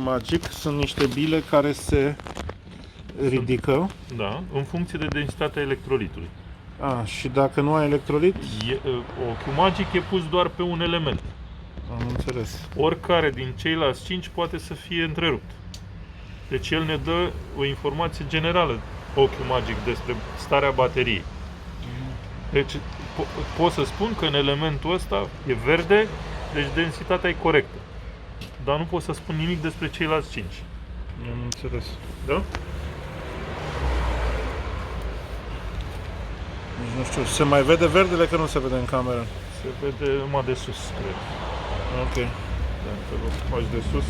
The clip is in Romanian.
Ochiumagic sunt niște bile care se ridică. Da, în funcție de densitatea electrolitului. Și dacă nu ai electrolit? Ochiumagic e pus doar pe un element. Am înțeles. Oricare din ceilalți 5 poate să fie întrerupt. Deci el ne dă o informație generală, Ochiumagic, despre starea bateriei. Deci pot să spun că în elementul ăsta e verde, deci densitatea e corectă. Dar nu pot să spun nimic despre ceilalți 5. Am înțeles. Da? Deci nu știu, se mai vede verdele că nu se vede în cameră? Se vede numai de sus, cred. Ok. Dacă o faci de sus.